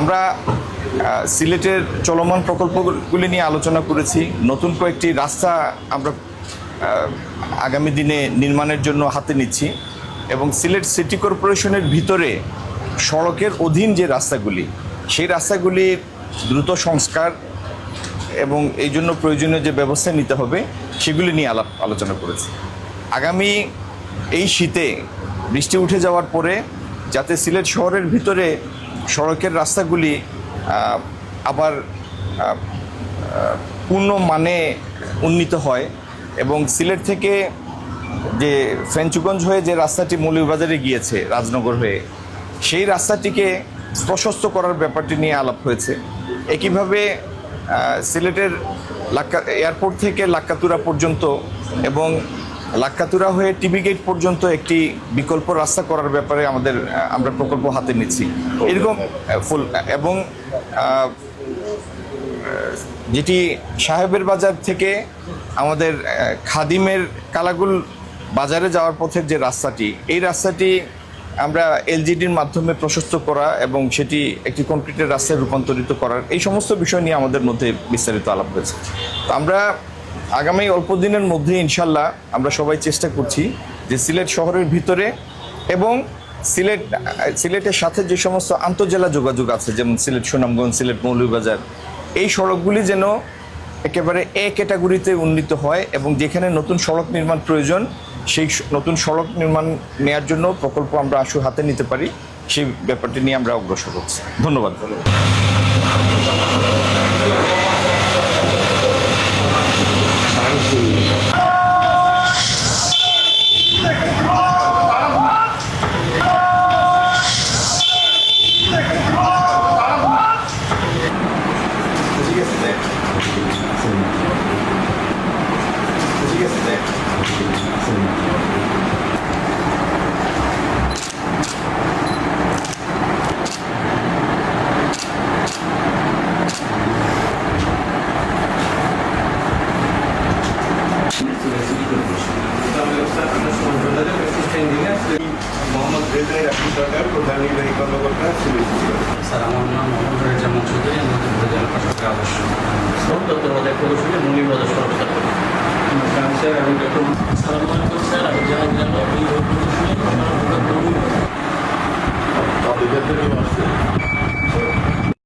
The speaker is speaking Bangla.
আমরা সিলেটের চলমান প্রকল্পগুলি নিয়ে আলোচনা করেছি। নতুন কয়েকটি রাস্তা আমরা আগামী দিনে নির্মাণের জন্য হাতে নিচ্ছি এবং সিলেট সিটি কর্পোরেশনের ভিতরে সড়কের অধীন যে রাস্তাগুলি, সেই রাস্তাগুলির দ্রুত সংস্কার এবং এই জন্য প্রয়োজনীয় যে ব্যবস্থা নিতে হবে সেগুলি নিয়ে আলোচনা করেছি। আগামী এই শীতে বৃষ্টি উঠে যাওয়ার পরে যাতে সিলেট শহরের ভিতরে সড়কের রাস্তাগুলি আবার পূর্ণ মানে উন্নীত হয় এবং সিলেট থেকে যে ফ্রেঞ্চগঞ্জ হয়ে যে রাস্তাটি মৌলভীবাজারে গিয়েছে রাজনগর হয়ে, সেই রাস্তাটিকে প্রশস্ত করার ব্যাপারটি নিয়ে আলাপ হয়েছে। একইভাবে সিলেটের এয়ারপোর্ট থেকে লাক্কাতুরা পর্যন্ত এবং লাক্কাতুরা হয়ে টিবি গেট পর্যন্ত একটি বিকল্প রাস্তা করার ব্যাপারে আমরা প্রকল্প হাতে নিচ্ছি এরকম ফুল। এবং যেটি সাহেবের বাজার থেকে আমাদের খাদিমের কালাগুল বাজারে যাওয়ার পথের যে রাস্তাটি, এই রাস্তাটি আমরা এলজিডির মাধ্যমে প্রশস্ত করা এবং সেটি একটি কংক্রিটের রাস্তায় রূপান্তরিত করার, এই সমস্ত বিষয় নিয়ে আমাদের মধ্যে বিস্তারিত আলাপ হয়েছে। তো আমরা আগামী অল্প দিনের মধ্যে ইনশাল্লাহ আমরা সবাই চেষ্টা করছি যে সিলেট শহরের ভিতরে এবং সিলেটের সাথে যে সমস্ত আন্তঃজেলা যোগাযোগ আছে, যেমন সিলেট সুনামগঞ্জ, সিলেট মৌলভীবাজার, এই সড়কগুলি যেন একেবারে এ ক্যাটাগরিতে উন্নীত হয় এবং যেখানে নতুন সড়ক নির্মাণ প্রয়োজন সেই নতুন সড়ক নির্মাণ নেওয়ার জন্য প্রকল্প আমরা হাতে নিতে পারি, সেই ব্যাপারটি নিয়ে আমরা অগ্রসর হচ্ছি। ধন্যবাদ। স্যার, আমার নাম মোহাম্মদ জামান চৌধুরী, আমাদের জেলা প্রশাসকের আদর্শ দপ্তর প্রকৌশলী মৌলভীবাজার সড়ক স্যার। আমি ডক্টর সালাম আলাইকুম স্যার, আমি জাহাঙ্গীর